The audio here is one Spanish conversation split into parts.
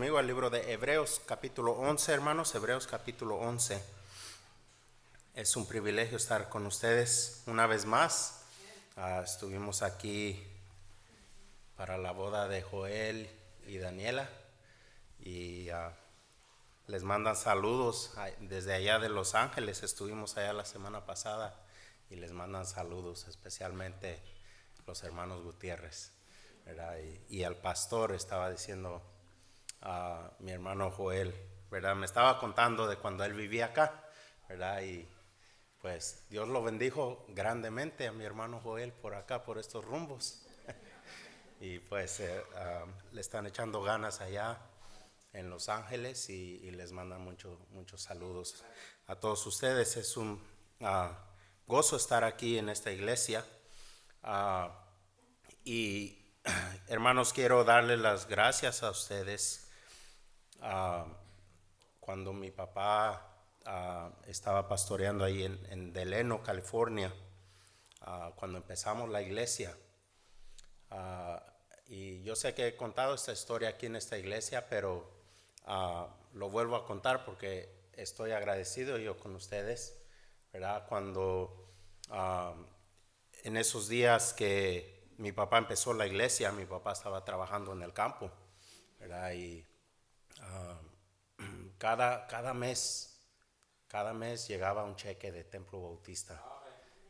Conmigo al libro de Hebreos capítulo 11, hermanos, Hebreos capítulo 11. Es un privilegio estar con ustedes una vez más. Estuvimos aquí para la boda de Joel y Daniela y les mandan saludos desde allá de Los Ángeles. Estuvimos allá la semana pasada y les mandan saludos, especialmente los hermanos Gutiérrez, ¿verdad? Y al pastor estaba diciendo mi hermano Joel, ¿verdad? Me estaba contando de cuando él vivía acá, ¿verdad? Y pues Dios lo bendijo grandemente a mi hermano Joel por acá, por estos rumbos. Y pues le están echando ganas allá en Los Ángeles y les mandan muchos saludos a todos ustedes. Es un gozo estar aquí en esta iglesia. Y hermanos, quiero darles las gracias a ustedes. Cuando mi papá estaba pastoreando ahí en Delano, California, cuando empezamos la iglesia, y yo sé que he contado esta historia aquí en esta iglesia, pero lo vuelvo a contar porque estoy agradecido yo con ustedes, ¿verdad? Cuando en esos días que mi papá empezó la iglesia, mi papá estaba trabajando en el campo, ¿verdad? Y cada mes llegaba un cheque de Templo Bautista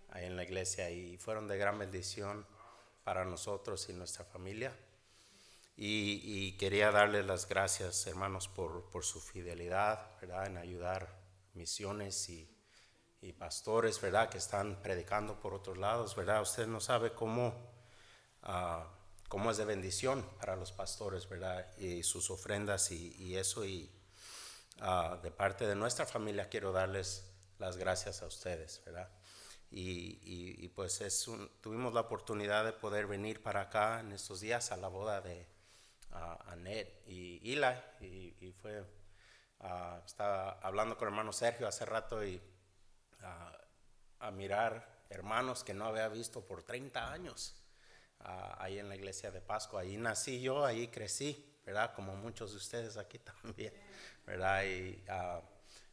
ahí en la iglesia y fueron de gran bendición para nosotros y nuestra familia. Y quería darles las gracias, hermanos, por su fidelidad, ¿verdad? En ayudar misiones y pastores, ¿verdad? Que están predicando por otros lados, ¿verdad? Usted no sabe cómo es de bendición para los pastores, ¿verdad? Y sus ofrendas y eso. Y de parte de nuestra familia quiero darles las gracias a ustedes, ¿verdad? Y pues tuvimos la oportunidad de poder venir para acá en estos días a la boda de Anet y Eli, y fue, estaba hablando con el hermano Sergio hace rato y a mirar hermanos que no había visto por 30 años ahí en la iglesia de Pascua. Ahí nací yo, ahí crecí, ¿verdad? Como muchos de ustedes aquí también, ¿verdad? Y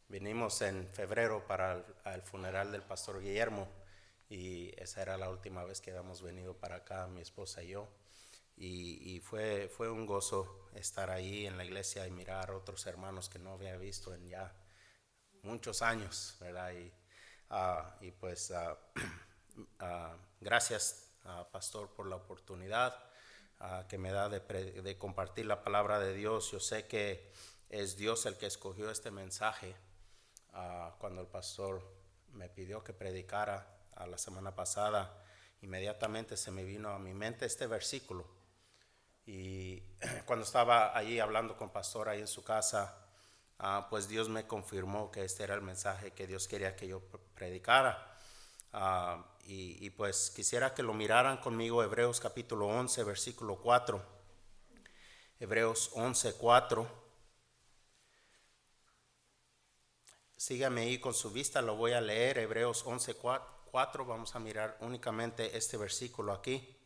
vinimos en febrero para el funeral del pastor Guillermo y esa era la última vez que habíamos venido para acá, mi esposa y yo. Y fue un gozo estar ahí en la iglesia y mirar a otros hermanos que no había visto en ya muchos años, ¿verdad? Y pues gracias, pastor, por la oportunidad que me da de compartir la palabra de Dios. Yo sé que es Dios el que escogió este mensaje. Cuando el pastor me pidió que predicara la semana pasada, inmediatamente se me vino a mi mente este versículo. Y cuando estaba allí hablando con pastor ahí en su casa, pues Dios me confirmó que este era el mensaje que Dios quería que yo predicara. Y pues quisiera que lo miraran conmigo, Hebreos capítulo 11, versículo 4. Hebreos 11, 4. Sígame ahí con su vista, lo voy a leer. Hebreos 11, 4. Vamos a mirar únicamente este versículo aquí.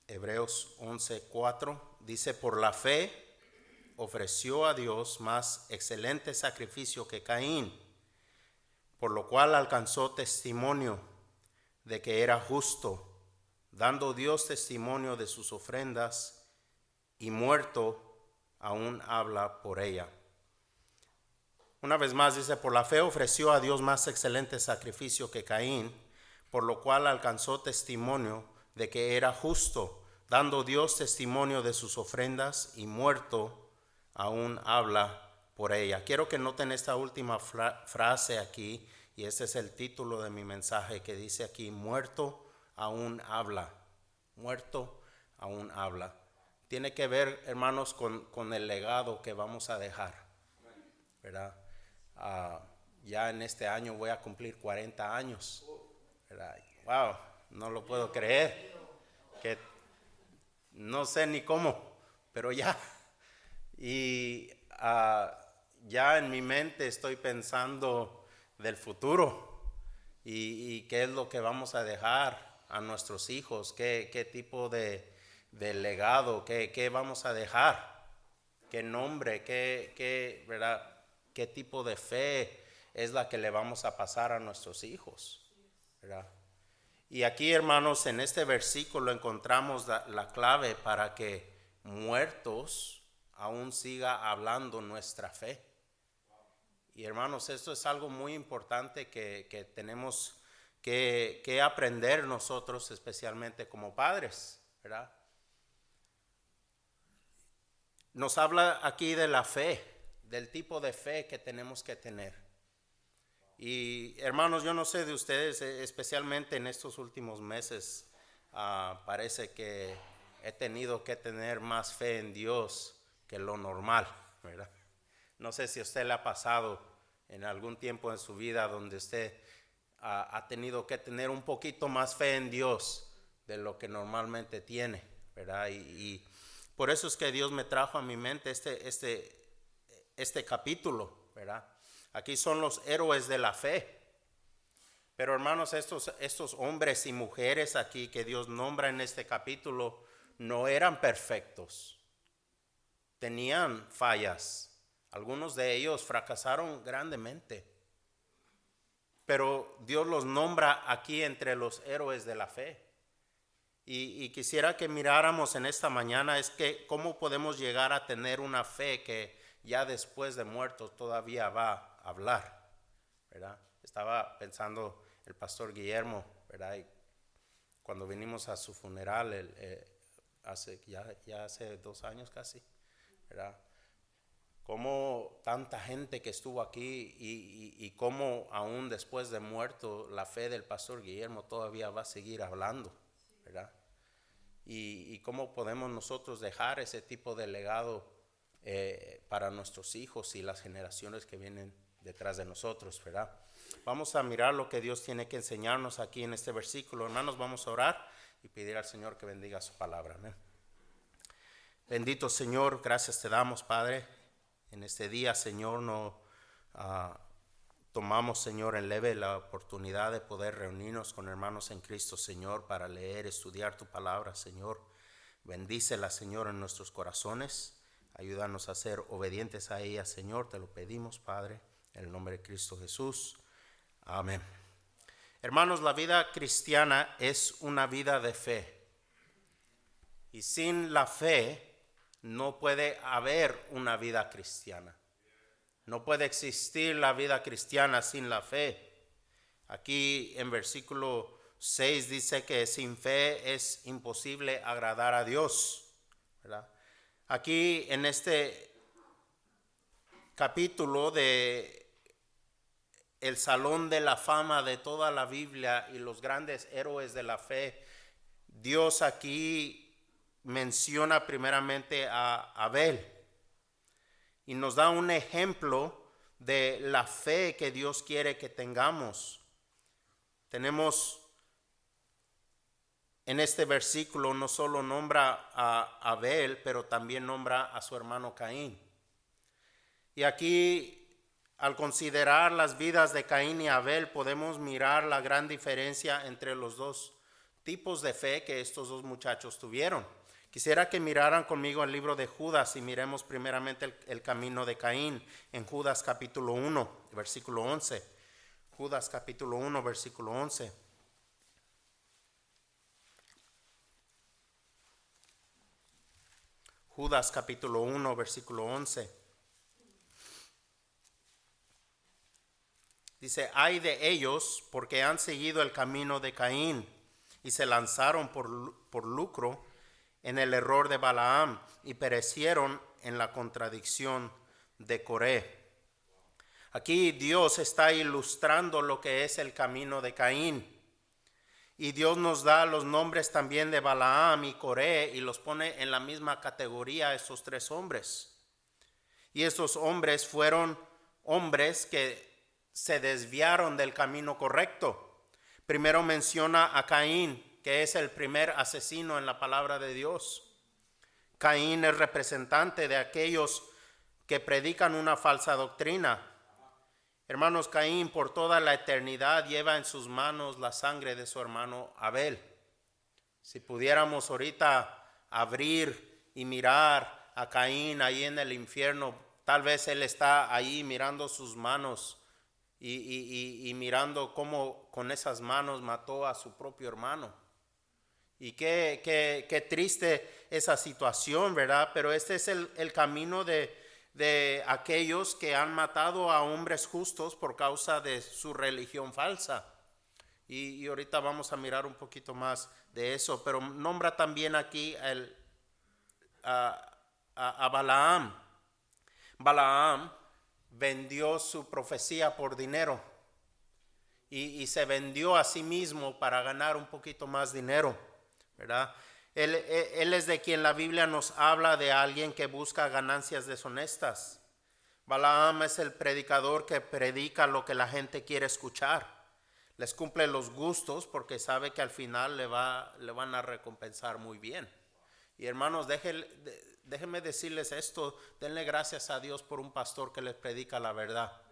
Hebreos 11, 4 dice: por la fe ofreció a Dios más excelente sacrificio que Caín, por lo cual alcanzó testimonio de que era justo, dando Dios testimonio de sus ofrendas, y muerto aún habla por ella. Una vez más dice: por la fe ofreció a Dios más excelente sacrificio que Caín, por lo cual alcanzó testimonio de que era justo, dando Dios testimonio de sus ofrendas, y muerto aún habla por ella. Quiero que noten esta última frase aquí, y este es el título de mi mensaje, que dice aquí: muerto aún habla. Muerto aún habla. Tiene que ver, hermanos, con el legado que vamos a dejar, ¿verdad? Ya en este año voy a cumplir 40 años, ¿verdad? Wow, no lo puedo creer, que no sé ni cómo, pero ya. Y ya en mi mente estoy pensando del futuro y qué es lo que vamos a dejar a nuestros hijos, qué tipo de del legado, qué vamos a dejar, qué nombre, ¿verdad? ¿Qué tipo de fe es la que le vamos a pasar a nuestros hijos, ¿verdad? Y aquí, hermanos, en este versículo encontramos la clave para que muertos aún siga hablando nuestra fe. Y hermanos, esto es algo muy importante que tenemos que aprender nosotros, especialmente como padres, ¿verdad? Nos habla aquí de la fe, del tipo de fe que tenemos que tener. Y hermanos, yo no sé de ustedes, especialmente en estos últimos meses, parece que he tenido que tener más fe en Dios que lo normal, ¿verdad? No sé si a usted le ha pasado en algún tiempo en su vida donde usted ha tenido que tener un poquito más fe en Dios de lo que normalmente tiene, ¿verdad? Y por eso es que Dios me trajo a mi mente este capítulo, ¿verdad? Aquí son los héroes de la fe. Pero hermanos, estos hombres y mujeres aquí que Dios nombra en este capítulo no eran perfectos. Tenían fallas. Algunos de ellos fracasaron grandemente. Pero Dios los nombra aquí entre los héroes de la fe. Y quisiera que miráramos en esta mañana es que cómo podemos llegar a tener una fe que ya después de muertos todavía va a hablar, ¿verdad? Estaba pensando el pastor Guillermo, ¿verdad? Y cuando vinimos a su funeral, hace 2 años casi, ¿verdad? Cómo tanta gente que estuvo aquí y cómo aún después de muerto la fe del pastor Guillermo todavía va a seguir hablando, ¿verdad? Y cómo podemos nosotros dejar ese tipo de legado para nuestros hijos y las generaciones que vienen detrás de nosotros, ¿verdad? Vamos a mirar lo que Dios tiene que enseñarnos aquí en este versículo. Hermanos, vamos a orar y pedir al Señor que bendiga su palabra. Amén. Bendito Señor, gracias te damos, Padre. En este día, Señor, tomamos, Señor, en leve la oportunidad de poder reunirnos con hermanos en Cristo, Señor, para leer, estudiar tu palabra, Señor. Bendícela, Señor, en nuestros corazones. Ayúdanos a ser obedientes a ella, Señor. Te lo pedimos, Padre, en el nombre de Cristo Jesús. Amén. Hermanos, la vida cristiana es una vida de fe. Y sin la fe no puede haber una vida cristiana. No puede existir la vida cristiana sin la fe. Aquí en versículo 6 dice que sin fe es imposible agradar a Dios, ¿verdad? Aquí en este capítulo de el salón de la fama de toda la Biblia y los grandes héroes de la fe, Dios aquí menciona primeramente a Abel y nos da un ejemplo de la fe que Dios quiere que tengamos. Tenemos en este versículo no solo nombra a Abel, pero también nombra a su hermano Caín. Y aquí, al considerar las vidas de Caín y Abel, podemos mirar la gran diferencia entre los dos tipos de fe que estos dos muchachos tuvieron. Quisiera que miraran conmigo el libro de Judas y miremos primeramente el camino de Caín en Judas capítulo 1, versículo 11. Judas capítulo 1, versículo 11. Judas capítulo 1, versículo 11. Dice, ay de ellos porque han seguido el camino de Caín y se lanzaron por lucro en el error de Balaam y perecieron en la contradicción de Coré. Aquí Dios está ilustrando lo que es el camino de Caín. Y Dios nos da los nombres también de Balaam y Coré y los pone en la misma categoría a estos tres hombres. Y estos hombres fueron hombres que se desviaron del camino correcto. Primero menciona a Caín, que es el primer asesino en la palabra de Dios. Caín es representante de aquellos que predican una falsa doctrina. Hermanos, Caín por toda la eternidad lleva en sus manos la sangre de su hermano Abel. Si pudiéramos ahorita abrir y mirar a Caín ahí en el infierno. Tal vez él está ahí mirando sus manos y mirando cómo con esas manos mató a su propio hermano. Y qué triste esa situación, ¿verdad? Pero este es el camino de aquellos que han matado a hombres justos por causa de su religión falsa. Y ahorita vamos a mirar un poquito más de eso, pero nombra también aquí a Balaam. Balaam vendió su profecía por dinero y se vendió a sí mismo para ganar un poquito más dinero, ¿verdad? Él es de quien la Biblia nos habla de alguien que busca ganancias deshonestas. Balaam es el predicador que predica lo que la gente quiere escuchar. Les cumple los gustos porque sabe que al final le van a recompensar muy bien. Y hermanos, déjenme decirles esto, denle gracias a Dios por un pastor que les predica la verdad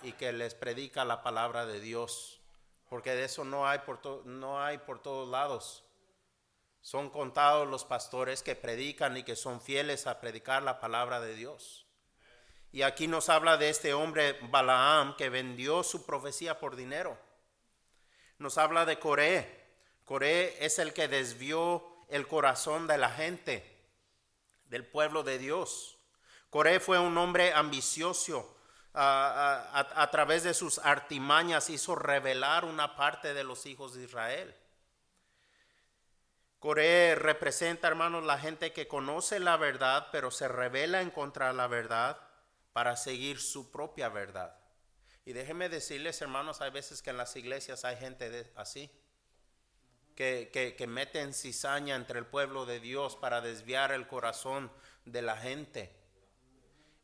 y que les predica la palabra de Dios, porque de eso no hay por todos lados. Son contados los pastores que predican y que son fieles a predicar la palabra de Dios. Y aquí nos habla de este hombre Balaam que vendió su profecía por dinero. Nos habla de Coré. Coré es el que desvió el corazón de la gente, del pueblo de Dios. Coré fue un hombre ambicioso. A través de sus artimañas hizo rebelar una parte de los hijos de Israel. Coré representa, hermanos, la gente que conoce la verdad, pero se rebela en contra de la verdad para seguir su propia verdad. Y déjenme decirles, hermanos, hay veces que en las iglesias hay gente así, que meten cizaña entre el pueblo de Dios para desviar el corazón de la gente.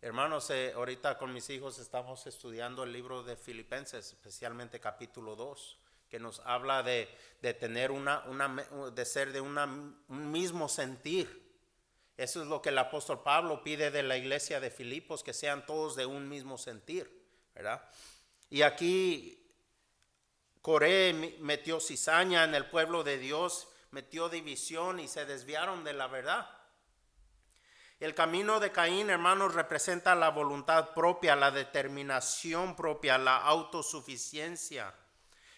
Hermanos, ahorita con mis hijos estamos estudiando el libro de Filipenses, especialmente capítulo 2, que nos habla de tener de ser de un mismo sentir. Eso es lo que el apóstol Pablo pide de la iglesia de Filipos, que sean todos de un mismo sentir, ¿verdad? Y aquí Coré metió cizaña en el pueblo de Dios, metió división y se desviaron de la verdad. El camino de Caín, hermanos, representa la voluntad propia, la determinación propia, la autosuficiencia.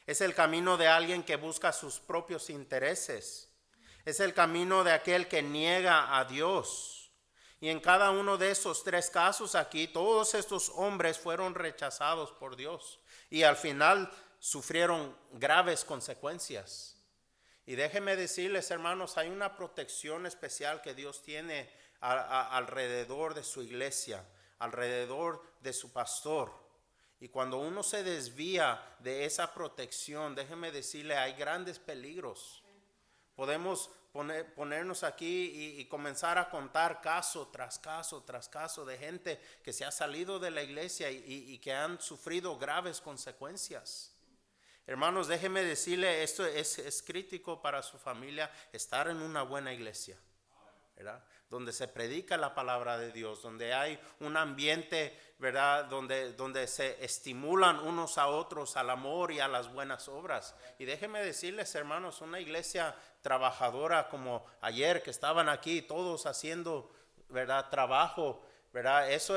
Es el camino de alguien que busca sus propios intereses. Es el camino de aquel que niega a Dios. Y en cada uno de esos tres casos aquí, todos estos hombres fueron rechazados por Dios. Y al final sufrieron graves consecuencias. Y déjenme decirles, hermanos, hay una protección especial que Dios tiene alrededor de su iglesia, alrededor de su pastor. Y cuando uno se desvía de esa protección, déjenme decirle, hay grandes peligros. Podemos ponernos aquí y comenzar a contar caso tras caso tras caso de gente que se ha salido de la iglesia y que han sufrido graves consecuencias. Hermanos, déjenme decirle, esto es crítico para su familia, estar en una buena iglesia, ¿verdad? Donde se predica la palabra de Dios, donde hay un ambiente, ¿verdad? Donde se estimulan unos a otros al amor y a las buenas obras. Y déjenme decirles, hermanos, una iglesia trabajadora como ayer que estaban aquí todos haciendo, ¿verdad? Trabajo, ¿verdad? Eso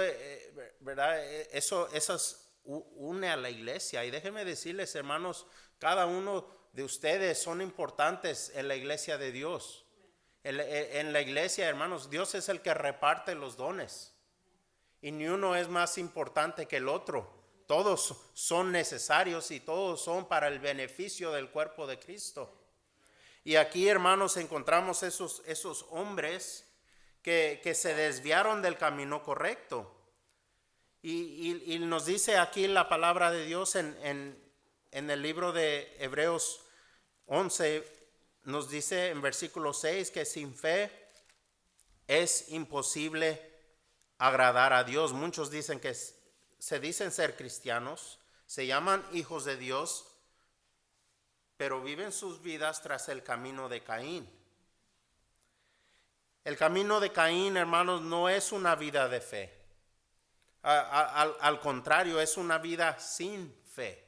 une a la iglesia. Y déjenme decirles, hermanos, cada uno de ustedes son importantes en la iglesia de Dios. En la iglesia, hermanos, Dios es el que reparte los dones. Y ni uno es más importante que el otro. Todos son necesarios y todos son para el beneficio del cuerpo de Cristo. Y aquí, hermanos, encontramos esos hombres que se desviaron del camino correcto. Y nos dice aquí la palabra de Dios en el libro de Hebreos 11, nos dice en versículo 6 que sin fe es imposible agradar a Dios. Muchos dicen que se dicen ser cristianos, se llaman hijos de Dios, pero viven sus vidas tras el camino de Caín. El camino de Caín, hermanos, no es una vida de fe. Al contrario, es una vida sin fe.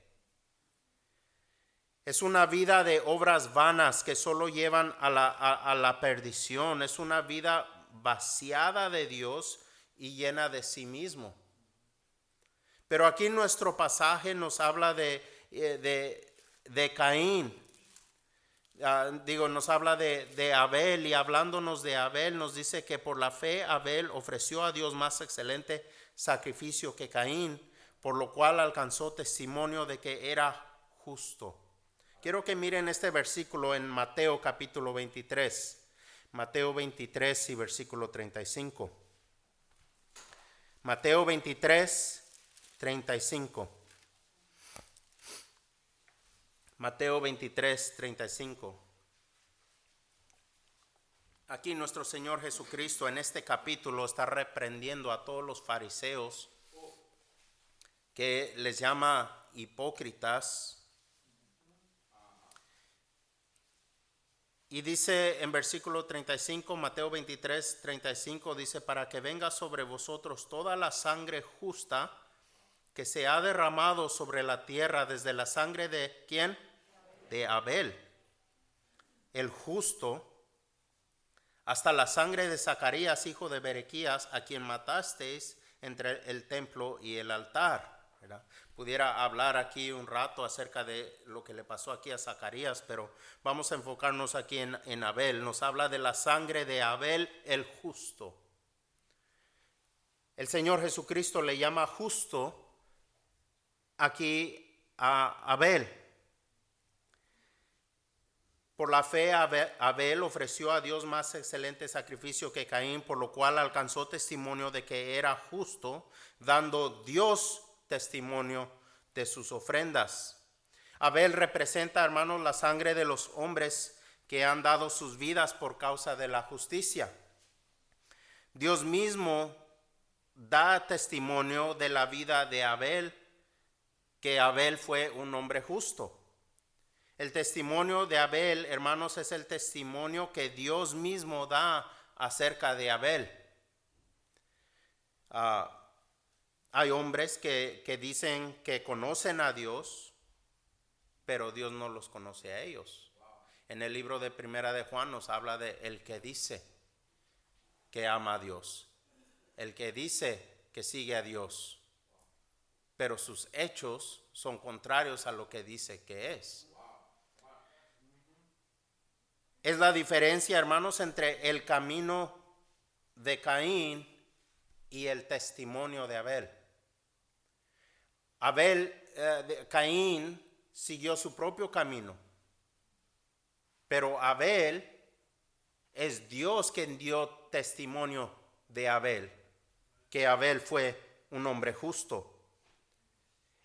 Es una vida de obras vanas que solo llevan a la perdición. Es una vida vaciada de Dios y llena de sí mismo. Pero aquí nuestro pasaje nos habla de Caín. Nos habla de Abel, y hablándonos de Abel nos dice que por la fe Abel ofreció a Dios más excelente sacrificio que Caín, por lo cual alcanzó testimonio de que era justo. Quiero que miren este versículo en Mateo capítulo 23. Mateo 23 y versículo 35. Mateo 23, 35. Mateo 23, 35. Aquí nuestro Señor Jesucristo en este capítulo está reprendiendo a todos los fariseos, que les llama hipócritas. Y dice en versículo 35, Mateo 23, 35, dice: para que venga sobre vosotros toda la sangre justa que se ha derramado sobre la tierra, desde la sangre de ¿quién? De Abel, el justo, hasta la sangre de Zacarías, hijo de Berequías, a quien matasteis entre el templo y el altar. ¿Verdad? Pudiera hablar aquí un rato acerca de lo que le pasó aquí a Zacarías, pero vamos a enfocarnos aquí en Abel. Nos habla de la sangre de Abel, el justo. El Señor Jesucristo le llama justo aquí a Abel. Por la fe Abel ofreció a Dios más excelente sacrificio que Caín, por lo cual alcanzó testimonio de que era justo, dando Dios testimonio de sus ofrendas. Abel representa, hermanos, la sangre de los hombres que han dado sus vidas por causa de la justicia. Dios mismo da testimonio de la vida de Abel, que Abel fue un hombre justo. El testimonio de Abel, hermanos, es el testimonio que Dios mismo da acerca de Abel. Hay hombres que dicen que conocen a Dios, pero Dios no los conoce a ellos. En el libro de Primera de Juan nos habla de el que dice que ama a Dios, el que dice que sigue a Dios, pero sus hechos son contrarios a lo que dice que es. Es la diferencia, hermanos, entre el camino de Caín y el testimonio de Abel. Caín siguió su propio camino, pero Abel, es Dios quien dio testimonio de Abel, que Abel fue un hombre justo.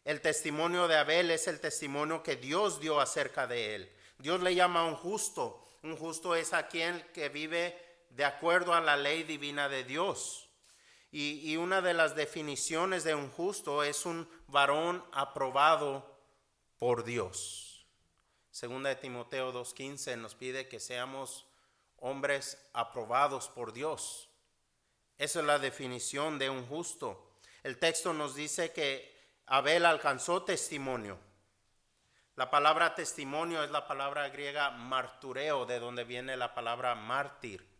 El testimonio de Abel es el testimonio que Dios dio acerca de él. Dios le llama un justo. Un justo es aquel que vive de acuerdo a la ley divina de Dios. Y una de las definiciones de un justo es un varón aprobado por Dios. Segunda de Timoteo 2:15 nos pide que seamos hombres aprobados por Dios. Esa es la definición de un justo. El texto nos dice que Abel alcanzó testimonio. La palabra testimonio es la palabra griega martureo, de donde viene la palabra mártir.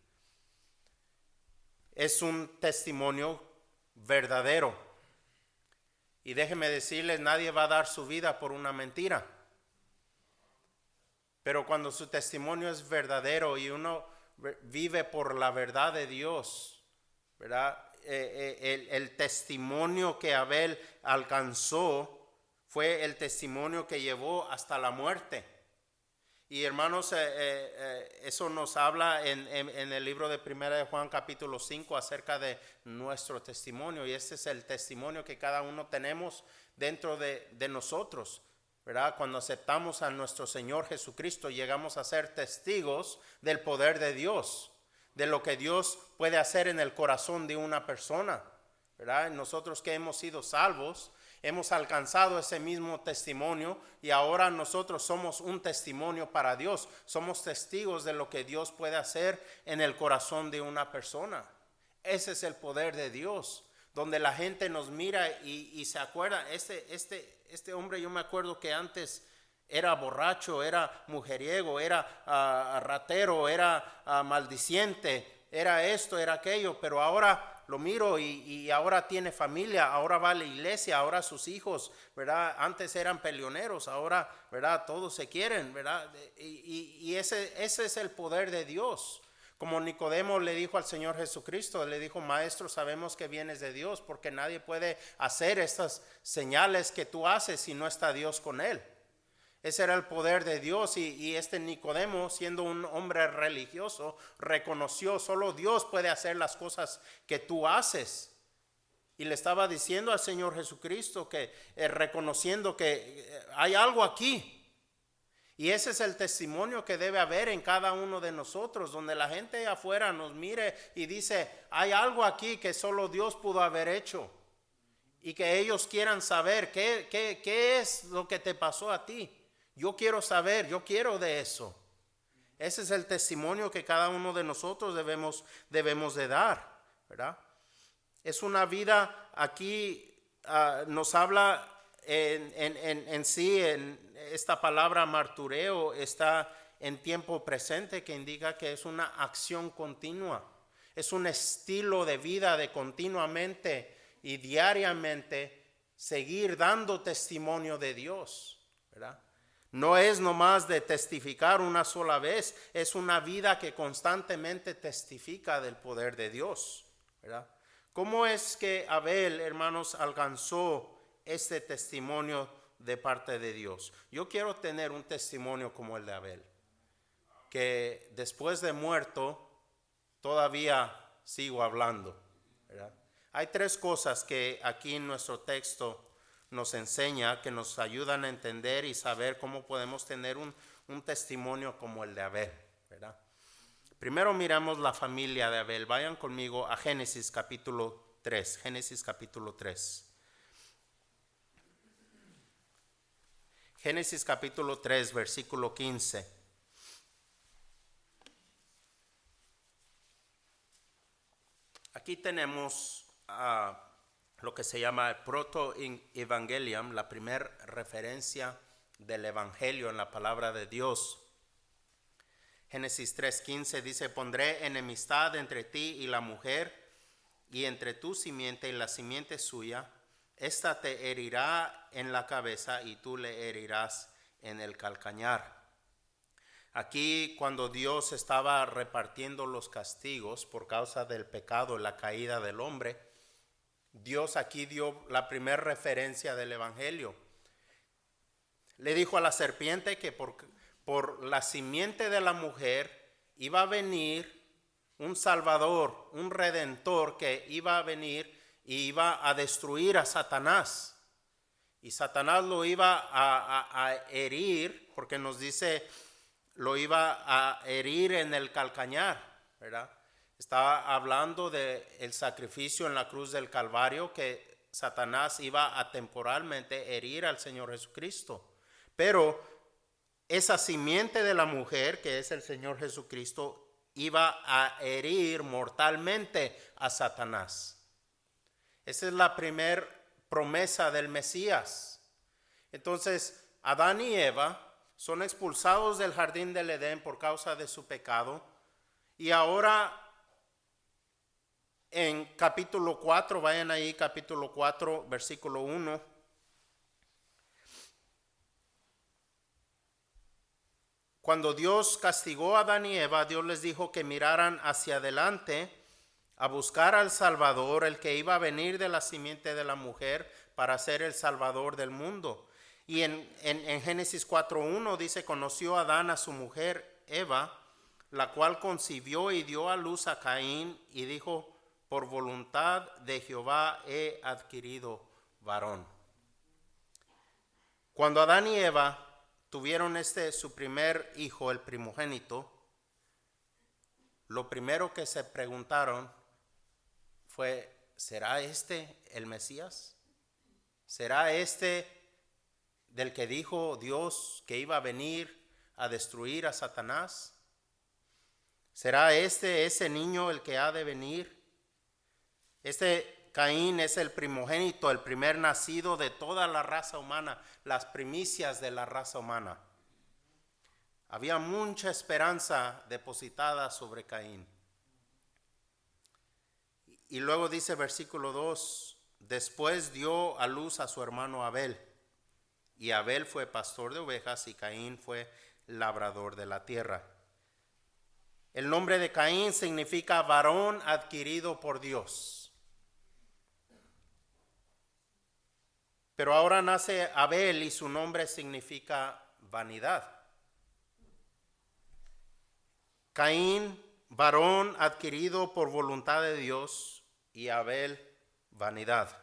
Es un testimonio verdadero. Y déjenme decirles, nadie va a dar su vida por una mentira. Pero cuando su testimonio es verdadero y uno vive por la verdad de Dios, ¿verdad? El testimonio que Abel alcanzó fue el testimonio que llevó hasta la muerte. Y hermanos, eso nos habla en el libro de Primera de Juan capítulo 5 acerca de nuestro testimonio. Y este es el testimonio que cada uno tenemos dentro de nosotros, ¿verdad? Cuando aceptamos a nuestro Señor Jesucristo, llegamos a ser testigos del poder de Dios, de lo que Dios puede hacer en el corazón de una persona, ¿verdad? Nosotros que hemos sido salvos, hemos alcanzado ese mismo testimonio y ahora nosotros somos un testimonio para Dios. Somos testigos de lo que Dios puede hacer en el corazón de una persona. Ese es el poder de Dios, donde la gente nos mira y se acuerda. Este hombre, yo me acuerdo que antes era borracho, era mujeriego, era ratero, era maldiciente, era esto, era aquello, pero ahora lo miro y ahora tiene familia, ahora va a la iglesia, ahora sus hijos, ¿verdad? Antes eran peleoneros, ahora, ¿verdad? Todos se quieren, ¿verdad? Y ese es el poder de Dios. Como Nicodemo le dijo al Señor Jesucristo, le dijo: Maestro, sabemos que vienes de Dios, porque nadie puede hacer estas señales que tú haces si no está Dios con él. Ese era el poder de Dios, y este Nicodemo, siendo un hombre religioso, reconoció: solo Dios puede hacer las cosas que tú haces. Y le estaba diciendo al Señor Jesucristo que reconociendo que hay algo aquí. Y ese es el testimonio que debe haber en cada uno de nosotros, donde la gente afuera nos mire y dice: hay algo aquí que solo Dios pudo haber hecho. Y que ellos quieran saber qué es lo que te pasó a ti. Yo quiero saber, yo quiero de eso. Ese es el testimonio que cada uno de nosotros debemos de dar, ¿verdad? Es una vida aquí, nos habla en sí, en esta palabra martureo está en tiempo presente, que indica que es una acción continua. Es un estilo de vida de continuamente y diariamente seguir dando testimonio de Dios, ¿verdad? No es nomás de testificar una sola vez, es una vida que constantemente testifica del poder de Dios, ¿verdad? ¿Cómo es que Abel, hermanos, alcanzó este testimonio de parte de Dios? Yo quiero tener un testimonio como el de Abel, que después de muerto todavía sigo hablando, ¿verdad? Hay tres cosas que aquí en nuestro texto nos enseña, que nos ayudan a entender y saber cómo podemos tener un testimonio como el de Abel, ¿verdad? Primero miramos la familia de Abel. Vayan conmigo a Génesis capítulo 3. Génesis capítulo 3. Génesis capítulo 3, versículo 15. Aquí tenemos lo que se llama el proto-evangelium, la primera referencia del evangelio en la palabra de Dios. Génesis 3:15 dice: pondré enemistad entre ti y la mujer, y entre tu simiente y la simiente suya. Esta te herirá en la cabeza y tú le herirás en el calcañar. Aquí, cuando Dios estaba repartiendo los castigos por causa del pecado, la caída del hombre, Dios aquí dio la primera referencia del evangelio. Le dijo a la serpiente que por la simiente de la mujer iba a venir un salvador, un redentor, que iba a venir y iba a destruir a Satanás. Y Satanás lo iba a herir, porque nos dice, lo iba a herir en el calcañar, ¿verdad? Estaba hablando del sacrificio en la cruz del Calvario, que Satanás iba a temporalmente herir al Señor Jesucristo. Pero esa simiente de la mujer, que es el Señor Jesucristo, iba a herir mortalmente a Satanás. Esa es la primera promesa del Mesías. Entonces, Adán y Eva son expulsados del jardín del Edén por causa de su pecado. Y ahora en capítulo 4, vayan ahí, capítulo 4, versículo 1. Cuando Dios castigó a Adán y Eva, Dios les dijo que miraran hacia adelante a buscar al Salvador, el que iba a venir de la simiente de la mujer para ser el Salvador del mundo. Y en Génesis 4:1 dice: conoció Adán a su mujer Eva, la cual concibió y dio a luz a Caín, y dijo: por voluntad de Jehová he adquirido varón. Cuando Adán y Eva tuvieron su primer hijo, el primogénito, lo primero que se preguntaron fue: ¿será este el Mesías? ¿Será este del que dijo Dios que iba a venir a destruir a Satanás? ¿Será ese niño el que ha de venir? Este Caín es el primogénito, el primer nacido de toda la raza humana, las primicias de la raza humana. Había mucha esperanza depositada sobre Caín. Y luego dice versículo 2, después dio a luz a su hermano Abel. Y Abel fue pastor de ovejas y Caín fue labrador de la tierra. El nombre de Caín significa varón adquirido por Dios. Pero ahora nace Abel y su nombre significa vanidad. Caín, varón adquirido por voluntad de Dios, y Abel, vanidad.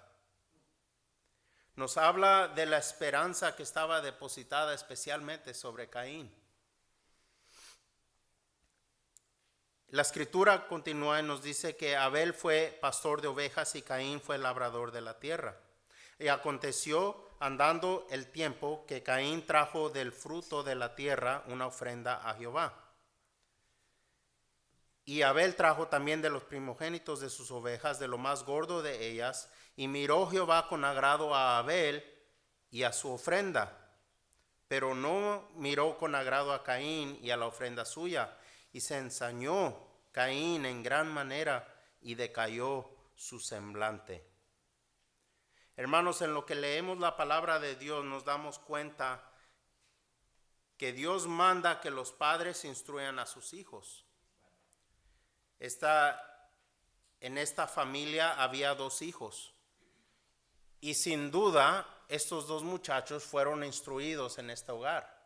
Nos habla de la esperanza que estaba depositada especialmente sobre Caín. La escritura continúa y nos dice que Abel fue pastor de ovejas y Caín fue labrador de la tierra. Y aconteció, andando el tiempo, que Caín trajo del fruto de la tierra una ofrenda a Jehová. Y Abel trajo también de los primogénitos de sus ovejas, de lo más gordo de ellas, y miró Jehová con agrado a Abel y a su ofrenda, pero no miró con agrado a Caín y a la ofrenda suya, y se ensañó Caín en gran manera y decayó su semblante. Hermanos, en lo que leemos la palabra de Dios nos damos cuenta que Dios manda que los padres instruyan a sus hijos. En esta familia había 2 hijos y sin duda estos 2 muchachos fueron instruidos en este hogar.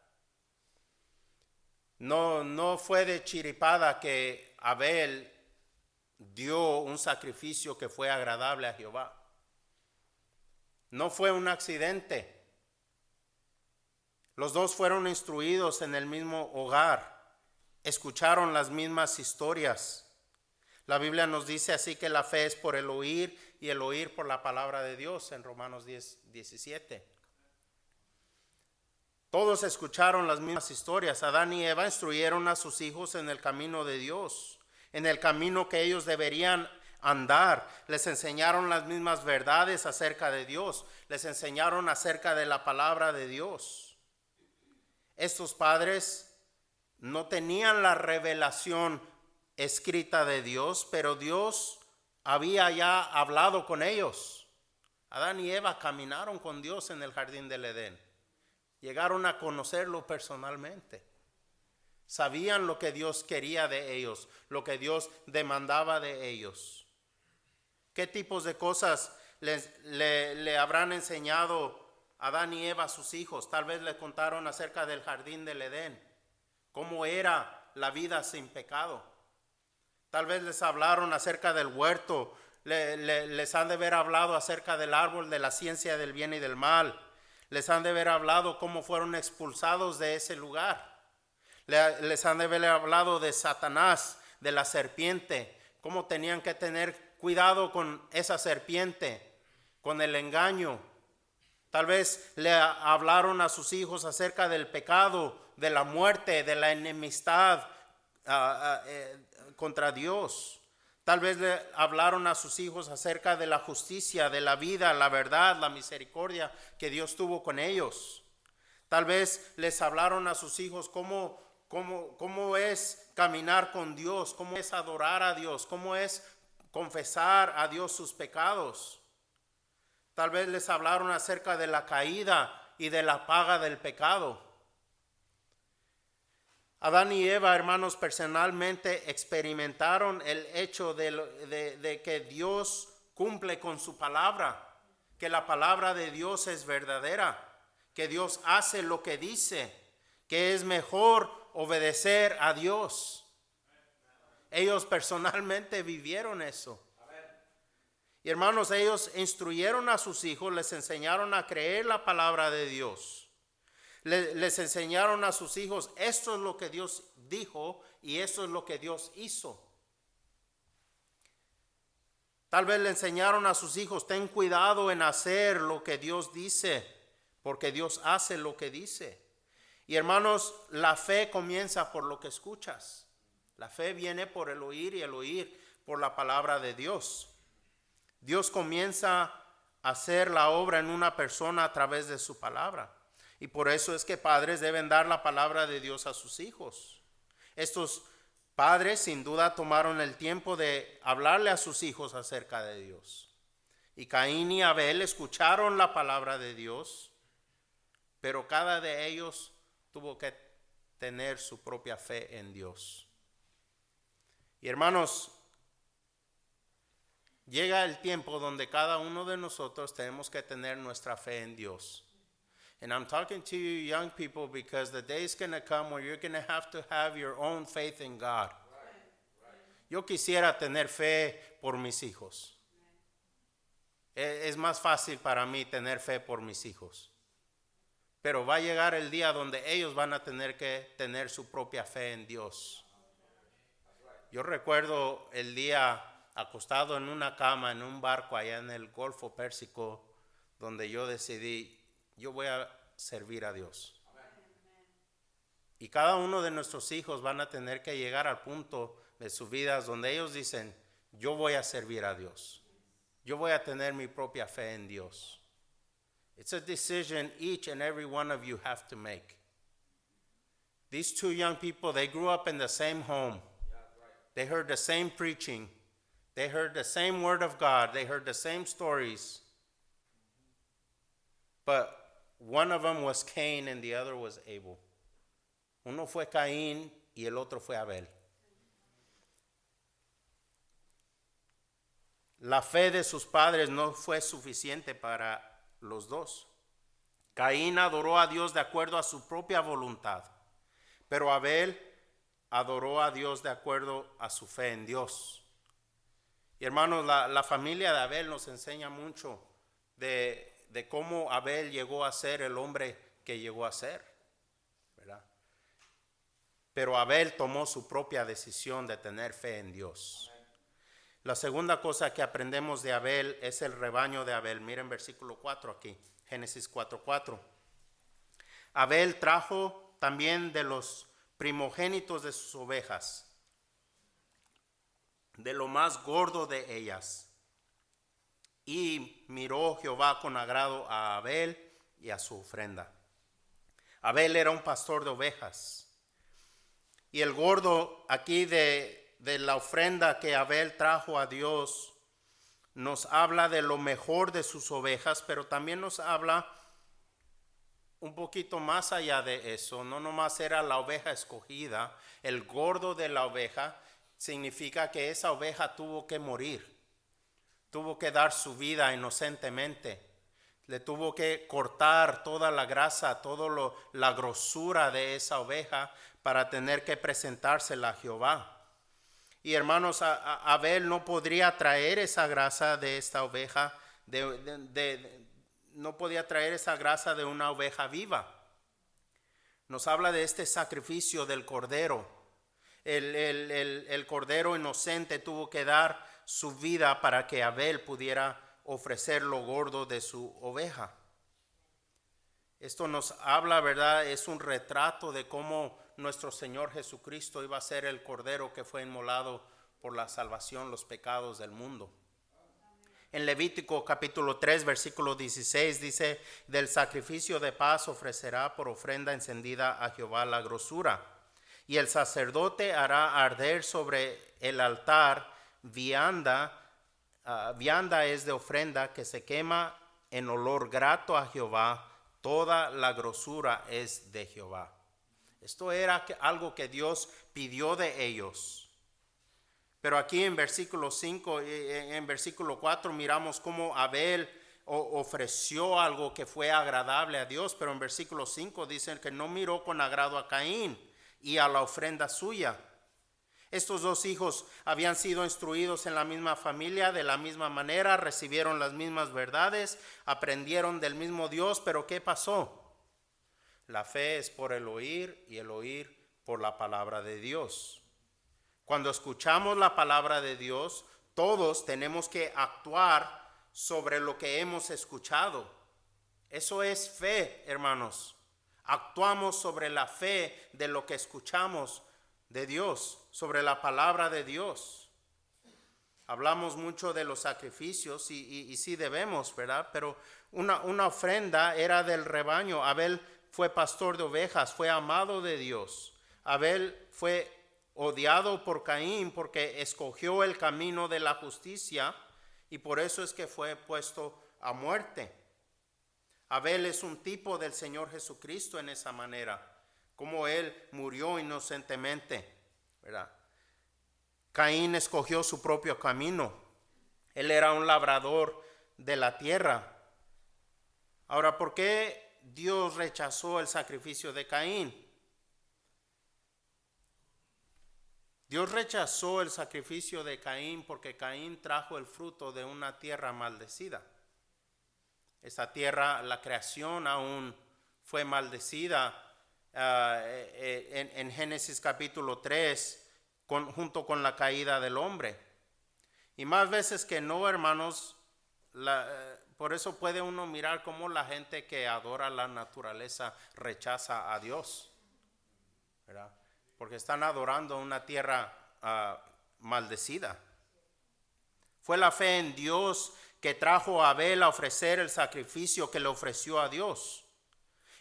No fue de chiripada que Abel dio un sacrificio que fue agradable a Jehová. No fue un accidente. Los 2 fueron instruidos en el mismo hogar, escucharon las mismas historias. La Biblia nos dice así que la fe es por el oír y el oír por la palabra de Dios en Romanos 10:17. Todos escucharon las mismas historias. Adán y Eva instruyeron a sus hijos en el camino de Dios, en el camino que ellos deberían andar. Les enseñaron las mismas verdades acerca de Dios. Les enseñaron acerca de la palabra de Dios. Estos padres no tenían la revelación escrita de Dios, pero Dios había ya hablado con ellos. Adán y Eva caminaron con Dios en el jardín del Edén. Llegaron a conocerlo personalmente. Sabían lo que Dios quería de ellos, lo que Dios demandaba de ellos. ¿Qué tipos de cosas le habrán enseñado Adán y Eva a sus hijos? Tal vez le contaron acerca del jardín del Edén, cómo era la vida sin pecado. Tal vez les hablaron acerca del huerto, les han de haber hablado acerca del árbol de la ciencia del bien y del mal. Les han de haber hablado cómo fueron expulsados de ese lugar. Les han de haber hablado de Satanás, de la serpiente, cómo tenían que tener cuidado con esa serpiente, con el engaño. Tal vez le hablaron a sus hijos acerca del pecado, de la muerte, de la enemistad contra Dios. Tal vez le hablaron a sus hijos acerca de la justicia, de la vida, la verdad, la misericordia que Dios tuvo con ellos. Tal vez les hablaron a sus hijos cómo es caminar con Dios, cómo es adorar a Dios, cómo es confesar a Dios sus pecados. Tal vez les hablaron acerca de la caída y de la paga del pecado. Adán y Eva, hermanos, personalmente experimentaron el hecho de que Dios cumple con su palabra, que la palabra de Dios es verdadera, que Dios hace lo que dice, que es mejor obedecer a Dios. Ellos personalmente vivieron eso. Y hermanos, ellos instruyeron a sus hijos, les enseñaron a creer la palabra de Dios. Les enseñaron a sus hijos, esto es lo que Dios dijo y esto es lo que Dios hizo. Tal vez le enseñaron a sus hijos, ten cuidado en hacer lo que Dios dice, porque Dios hace lo que dice. Y hermanos, la fe comienza por lo que escuchas. La fe viene por el oír y el oír por la palabra de Dios. Dios comienza a hacer la obra en una persona a través de su palabra. Y por eso es que padres deben dar la palabra de Dios a sus hijos. Estos padres sin duda tomaron el tiempo de hablarle a sus hijos acerca de Dios. Y Caín y Abel escucharon la palabra de Dios, pero cada de ellos tuvo que tener su propia fe en Dios. Y hermanos, llega el tiempo donde cada uno de nosotros tenemos que tener nuestra fe en Dios. And I'm talking to you young people because the day is going to come where you're going to have your own faith in God. Yo quisiera tener fe por mis hijos. Es más fácil para mí tener fe por mis hijos. Pero va a llegar el día donde ellos van a tener que tener su propia fe en Dios. Yo recuerdo el día acostado en una cama en un barco allá en el Golfo Pérsico, donde yo decidí, yo voy a servir a Dios. Y cada uno de nuestros hijos van a tener que llegar al punto de sus vidas donde ellos dicen, yo voy a servir a Dios. Yo voy a tener mi propia fe en Dios. It's a decision each and every one of you have to make. These two young people, they grew up in the same home. They heard the same preaching. They heard the same word of God. They heard the same stories. But one of them was Cain and the other was Abel. Uno fue Caín y el otro fue Abel. La fe de sus padres no fue suficiente para los dos. Caín adoró a Dios de acuerdo a su propia voluntad, pero Abel adoró a Dios de acuerdo a su fe en Dios. Y hermanos, la familia de Abel nos enseña mucho de cómo Abel llegó a ser el hombre que llegó a ser, ¿verdad? Pero Abel tomó su propia decisión de tener fe en Dios. La segunda cosa que aprendemos de Abel es el rebaño de Abel. Miren versículo 4 aquí, Génesis 4:4. Abel trajo también de los primogénitos de sus ovejas, de lo más gordo de ellas. Y miró Jehová con agrado a Abel y a su ofrenda. Abel era un pastor de ovejas. Y el gordo aquí de la ofrenda que Abel trajo a Dios nos habla de lo mejor de sus ovejas, pero también nos habla un poquito más allá de eso. No nomás era la oveja escogida, el gordo de la oveja significa que esa oveja tuvo que morir, tuvo que dar su vida inocentemente, le tuvo que cortar toda la grasa, toda la grosura de esa oveja para tener que presentársela a Jehová. Y hermanos, Abel no podría traer esa grasa de esta oveja, no podía traer esa grasa de una oveja viva. Nos habla de este sacrificio del cordero. El cordero inocente tuvo que dar su vida para que Abel pudiera ofrecer lo gordo de su oveja. Esto nos habla, ¿verdad? Es un retrato de cómo nuestro Señor Jesucristo iba a ser el cordero que fue inmolado por la salvación, los pecados del mundo. En Levítico capítulo 3, versículo 16 dice, del sacrificio de paz ofrecerá por ofrenda encendida a Jehová la grosura. Y el sacerdote hará arder sobre el altar vianda. Vianda es de ofrenda que se quema en olor grato a Jehová. Toda la grosura es de Jehová. Esto era algo que Dios pidió de ellos. Pero aquí en versículo 5, en versículo 4 miramos cómo Abel ofreció algo que fue agradable a Dios. Pero en versículo 5 dicen que no miró con agrado a Caín y a la ofrenda suya. Estos dos hijos habían sido instruidos en la misma familia, de la misma manera, recibieron las mismas verdades, aprendieron del mismo Dios, pero ¿qué pasó? La fe es por el oír y el oír por la palabra de Dios. Cuando escuchamos la palabra de Dios, todos tenemos que actuar sobre lo que hemos escuchado. Eso es fe, hermanos. Actuamos sobre la fe de lo que escuchamos de Dios, sobre la palabra de Dios. Hablamos mucho de los sacrificios y sí debemos, ¿verdad? Pero una ofrenda era del rebaño. Abel fue pastor de ovejas, fue amado de Dios. Abel fue odiado por Caín porque escogió el camino de la justicia y por eso es que fue puesto a muerte. Abel es un tipo del Señor Jesucristo en esa manera, como él murió inocentemente, ¿verdad? Caín escogió su propio camino. Él era un labrador de la tierra. Ahora, ¿por qué Dios rechazó el sacrificio de Caín? Dios rechazó el sacrificio de Caín porque Caín trajo el fruto de una tierra maldecida. Esta tierra, la creación aún fue maldecida en Génesis capítulo 3. Junto con la caída del hombre. Y más veces que no, hermanos, por eso puede uno mirar cómo la gente que adora la naturaleza rechaza a Dios, ¿verdad? Porque están adorando una tierra maldecida. Fue la fe en Dios que trajo a Abel a ofrecer el sacrificio que le ofreció a Dios.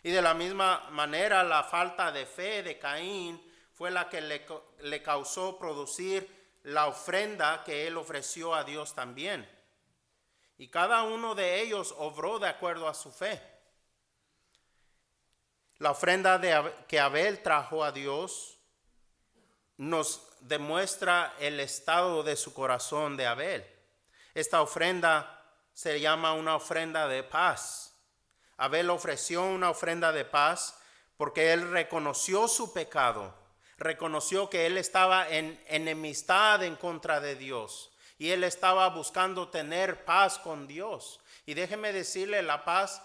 Y de la misma manera, la falta de fe de Caín fue la que le causó producir la ofrenda que él ofreció a Dios también. Y cada uno de ellos obró de acuerdo a su fe. La ofrenda que Abel trajo a Dios nos demuestra el estado de su corazón de Abel. Esta ofrenda se llama una ofrenda de paz. Abel ofreció una ofrenda de paz porque él reconoció su pecado. Reconoció que él estaba en enemistad en contra de Dios y él estaba buscando tener paz con Dios. Y déjeme decirle, la paz,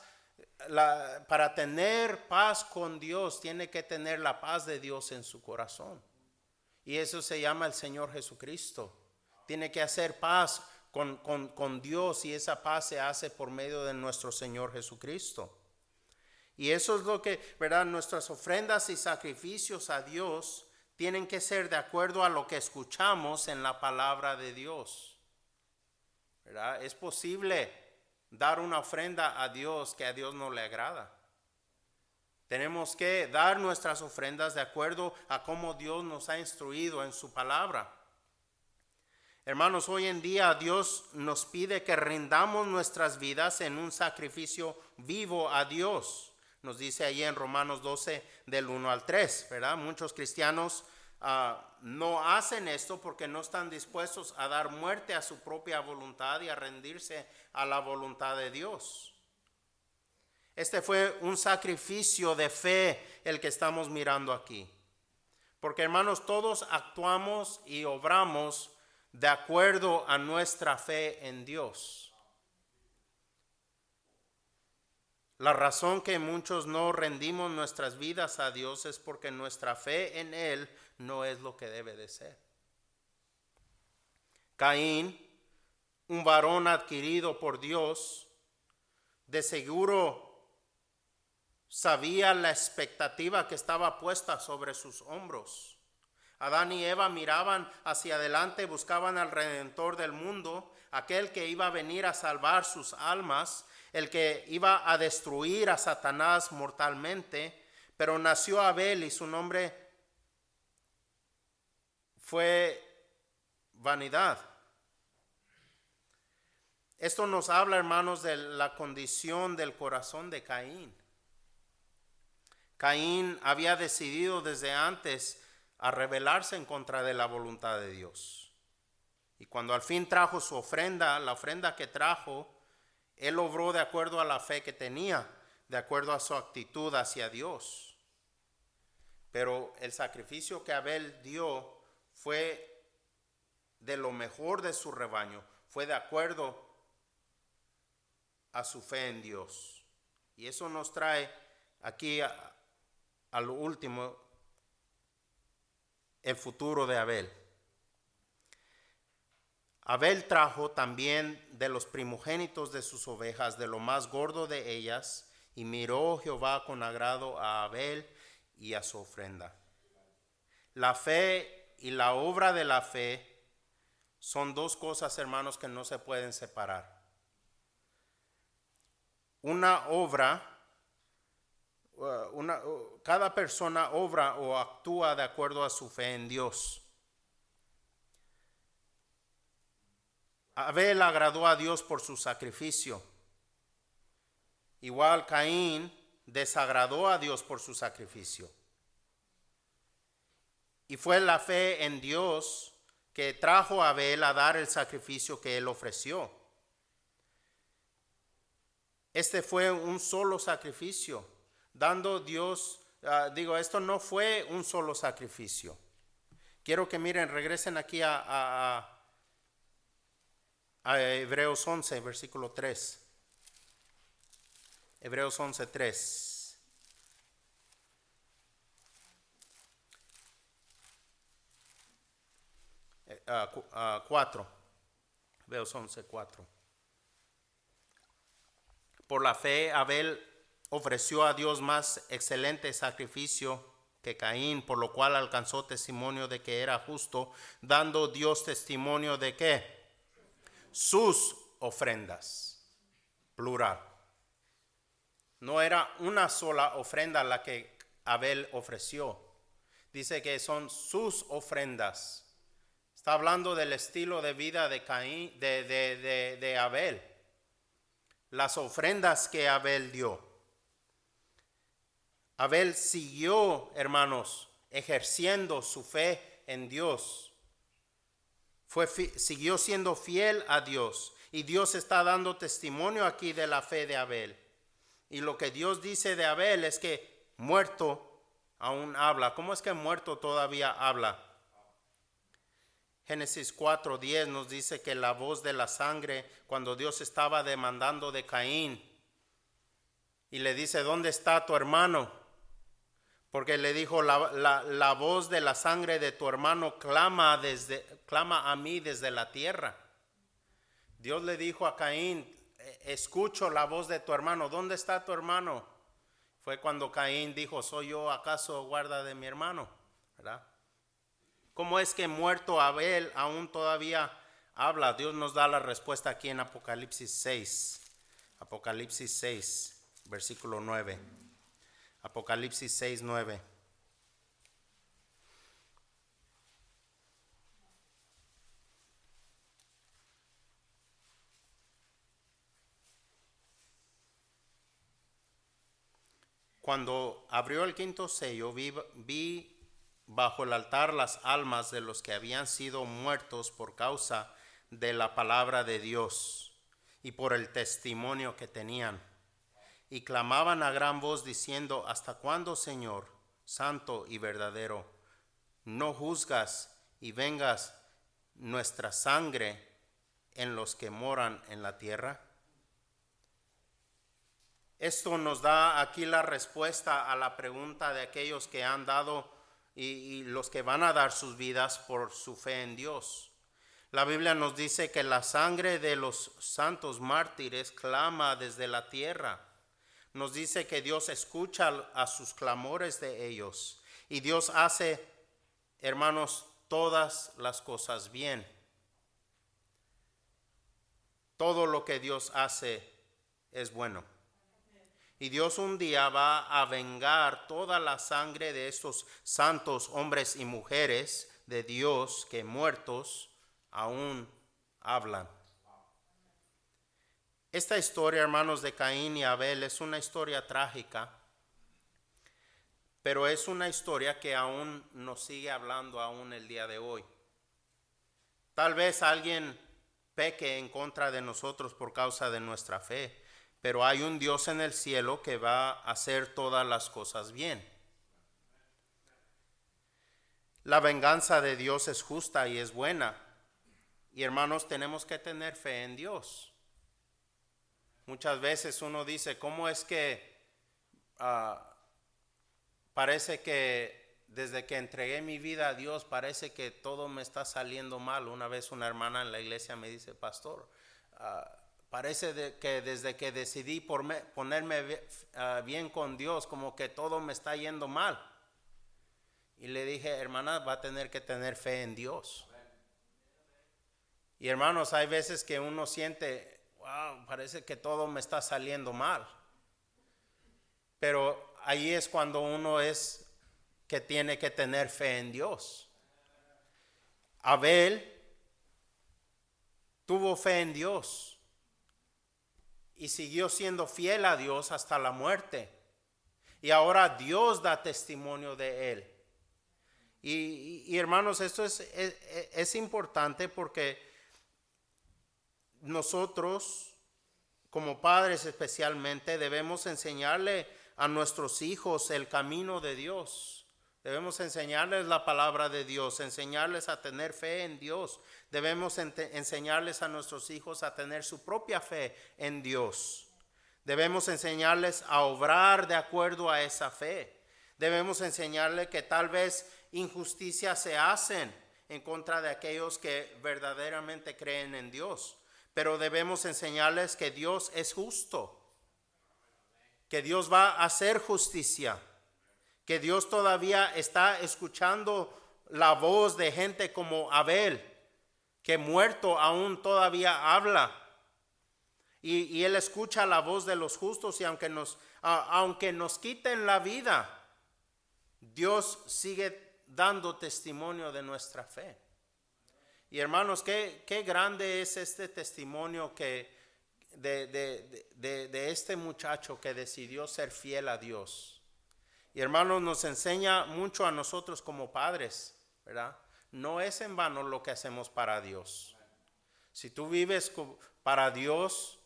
para tener paz con Dios, tiene que tener la paz de Dios en su corazón. Y eso se llama el Señor Jesucristo. Tiene que hacer paz con Dios y esa paz se hace por medio de nuestro Señor Jesucristo. Y eso es lo que, ¿verdad? Nuestras ofrendas y sacrificios a Dios tienen que ser de acuerdo a lo que escuchamos en la palabra de Dios, ¿verdad? Es posible dar una ofrenda a Dios que a Dios no le agrada. Tenemos que dar nuestras ofrendas de acuerdo a cómo Dios nos ha instruido en su palabra. Hermanos, hoy en día Dios nos pide que rindamos nuestras vidas en un sacrificio vivo a Dios. Nos dice ahí en Romanos 12 del 1 al 3, ¿verdad? Muchos cristianos no hacen esto porque no están dispuestos a dar muerte a su propia voluntad y a rendirse a la voluntad de Dios. Este fue un sacrificio de fe el que estamos mirando aquí. Porque, hermanos, todos actuamos y obramos de acuerdo a nuestra fe en Dios. La razón que muchos no rendimos nuestras vidas a Dios es porque nuestra fe en Él no es lo que debe de ser. Caín, un varón adquirido por Dios, de seguro sabía la expectativa que estaba puesta sobre sus hombros. Adán y Eva miraban hacia adelante, buscaban al Redentor del mundo, aquel que iba a venir a salvar sus almas, el que iba a destruir a Satanás mortalmente, pero nació Abel y su nombre fue vanidad. Esto nos habla, hermanos, de la condición del corazón de Caín. Caín había decidido desde antes a rebelarse en contra de la voluntad de Dios. Y cuando al fin trajo su ofrenda, la ofrenda que trajo, él obró de acuerdo a la fe que tenía, de acuerdo a su actitud hacia Dios. Pero el sacrificio que Abel dio fue de lo mejor de su rebaño, fue de acuerdo a su fe en Dios. Y eso nos trae aquí a lo último, el futuro de Abel. Abel trajo también de los primogénitos de sus ovejas, de lo más gordo de ellas, y miró Jehová con agrado a Abel y a su ofrenda. La fe y la obra de la fe son dos cosas, hermanos, que no se pueden separar. Una obra, cada persona obra o actúa de acuerdo a su fe en Dios. Abel agradó a Dios por su sacrificio. Igual Caín desagradó a Dios por su sacrificio. Y fue la fe en Dios que trajo a Abel a dar el sacrificio que él ofreció. Este fue un solo sacrificio, dando Dios, esto no fue un solo sacrificio. Quiero que miren, regresen aquí a Hebreos 11, versículo 3. Hebreos 11, 3. Cuatro. Hebreos 11, 4. Por la fe, Abel ofreció a Dios más excelente sacrificio que Caín, por lo cual alcanzó testimonio de que era justo, dando Dios testimonio de que sus ofrendas, plural. No era una sola ofrenda la que Abel ofreció. Dice que son sus ofrendas. Está hablando del estilo de vida de Caín, de Abel. Las ofrendas que Abel dio. Abel siguió, hermanos, ejerciendo su fe en Dios. Siguió siendo fiel a Dios. Y Dios está dando testimonio aquí de la fe de Abel. Y lo que Dios dice de Abel es que muerto aún habla. ¿Cómo es que muerto todavía habla? Génesis 4:10 nos dice que la voz de la sangre, cuando Dios estaba demandando de Caín, y le dice, ¿dónde está tu hermano? Porque le dijo, la voz de la sangre de tu hermano clama a mí desde la tierra. Dios le dijo a Caín, escucho la voz de tu hermano. ¿Dónde está tu hermano? Fue cuando Caín dijo, ¿soy yo acaso guarda de mi hermano? ¿Verdad? ¿Cómo es que muerto Abel aún todavía habla? Dios nos da la respuesta aquí en Apocalipsis 6. Apocalipsis 6, versículo 9. Apocalipsis 6, 9. Cuando abrió el quinto sello, vi bajo el altar las almas de los que habían sido muertos por causa de la palabra de Dios y por el testimonio que tenían. Y clamaban a gran voz diciendo, ¿hasta cuándo, Señor, santo y verdadero, no juzgas y vengas nuestra sangre en los que moran en la tierra? Esto nos da aquí la respuesta a la pregunta de aquellos que han dado y los que van a dar sus vidas por su fe en Dios. La Biblia nos dice que la sangre de los santos mártires clama desde la tierra. Nos dice que Dios escucha a sus clamores de ellos. Y Dios hace, hermanos, todas las cosas bien. Todo lo que Dios hace es bueno. Y Dios un día va a vengar toda la sangre de estos santos hombres y mujeres de Dios que muertos aún hablan. Esta historia, hermanos, de Caín y Abel es una historia trágica, pero es una historia que aún nos sigue hablando aún el día de hoy. Tal vez alguien peque en contra de nosotros por causa de nuestra fe, pero hay un Dios en el cielo que va a hacer todas las cosas bien. La venganza de Dios es justa y es buena. Y hermanos, tenemos que tener fe en Dios. Muchas veces uno dice, ¿cómo es que parece que desde que entregué mi vida a Dios parece que todo me está saliendo mal? Una vez una hermana en la iglesia me dice, pastor, parece que desde que decidí ponerme bien con Dios, como que todo me está yendo mal. Y le dije, hermana, va a tener que tener fe en Dios. Y hermanos, hay veces que uno siente, wow, parece que todo me está saliendo mal. Pero ahí es cuando uno es que tiene que tener fe en Dios. Abel tuvo fe en Dios y siguió siendo fiel a Dios hasta la muerte. Y ahora Dios da testimonio de él. Y hermanos, esto es importante porque nosotros, como padres especialmente, debemos enseñarle a nuestros hijos el camino de Dios. Debemos enseñarles la palabra de Dios, enseñarles a tener fe en Dios. Debemos enseñarles a nuestros hijos a tener su propia fe en Dios. Debemos enseñarles a obrar de acuerdo a esa fe. Debemos enseñarles que tal vez injusticias se hacen en contra de aquellos que verdaderamente creen en Dios. Pero debemos enseñarles que Dios es justo, que Dios va a hacer justicia, que Dios todavía está escuchando la voz de gente como Abel, que muerto aún todavía habla. Y Él escucha la voz de los justos y aunque nos quiten la vida, Dios sigue dando testimonio de nuestra fe. Y hermanos, qué grande es este testimonio que de este muchacho que decidió ser fiel a Dios. Y hermanos, nos enseña mucho a nosotros como padres, ¿verdad? No es en vano lo que hacemos para Dios. Si tú vives para Dios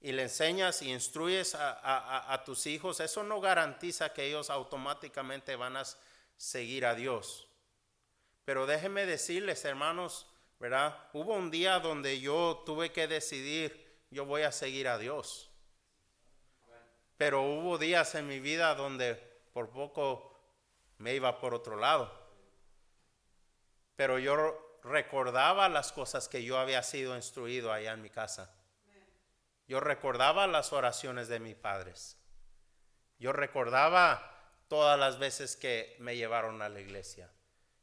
y le enseñas y instruyes a tus hijos, eso no garantiza que ellos automáticamente van a seguir a Dios. Pero déjenme decirles, hermanos, ¿verdad? Hubo un día donde yo tuve que decidir, yo voy a seguir a Dios. Pero hubo días en mi vida donde por poco me iba por otro lado. Pero yo recordaba las cosas que yo había sido instruido allá en mi casa. Yo recordaba las oraciones de mis padres. Yo recordaba todas las veces que me llevaron a la iglesia.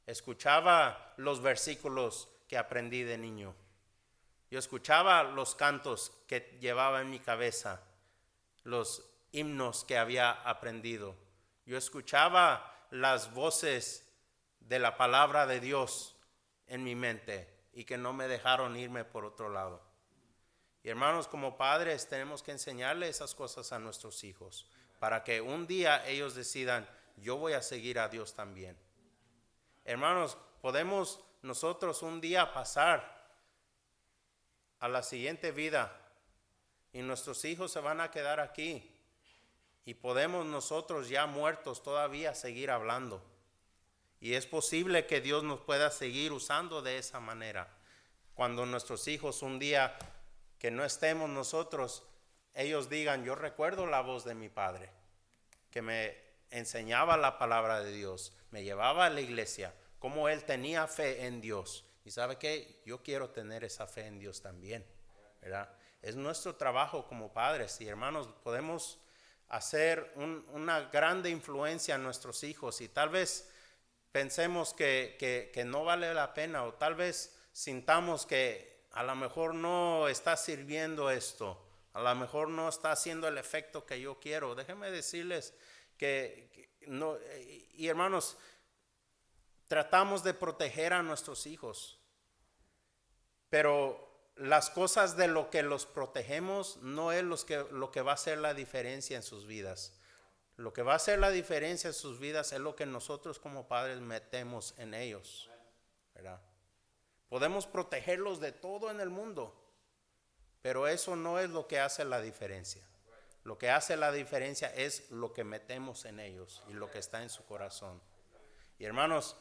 Escuchaba los versículos que aprendí de niño. Yo escuchaba los cantos que llevaba en mi cabeza, los himnos que había aprendido. Yo escuchaba las voces de la palabra de Dios en mi mente y que no me dejaron irme por otro lado. Y hermanos, como padres tenemos que enseñarle esas cosas a nuestros hijos para que un día ellos decidan, yo voy a seguir a Dios también. Hermanos, podemos nosotros un día pasar a la siguiente vida y nuestros hijos se van a quedar aquí y podemos nosotros ya muertos todavía seguir hablando. Y es posible que Dios nos pueda seguir usando de esa manera. Cuando nuestros hijos un día que no estemos nosotros, ellos digan, yo recuerdo la voz de mi padre, que me enseñaba la palabra de Dios, me llevaba a la iglesia, como él tenía fe en Dios. Y sabe qué, yo quiero tener esa fe en Dios también, ¿verdad? Es nuestro trabajo como padres y hermanos, podemos hacer una grande influencia en nuestros hijos y tal vez pensemos que no vale la pena o tal vez sintamos que a lo mejor no está sirviendo esto, a lo mejor no está haciendo el efecto que yo quiero. Déjenme decirles que no, y hermanos, tratamos de proteger a nuestros hijos, pero las cosas de lo que los protegemos no es lo que va a hacer la diferencia en sus vidas. Lo que va a hacer la diferencia en sus vidas es lo que nosotros como padres metemos en ellos, ¿verdad? Podemos protegerlos de todo en el mundo, pero eso no es lo que hace la diferencia. Lo que hace la diferencia es lo que metemos en ellos y lo que está en su corazón. Y hermanos,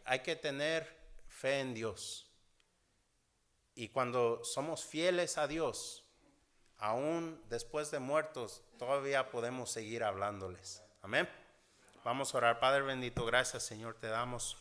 hay que tener fe en Dios. Y cuando somos fieles a Dios, aún después de muertos, todavía podemos seguir hablándoles. Amén. Vamos a orar. Padre bendito, gracias Señor, te damos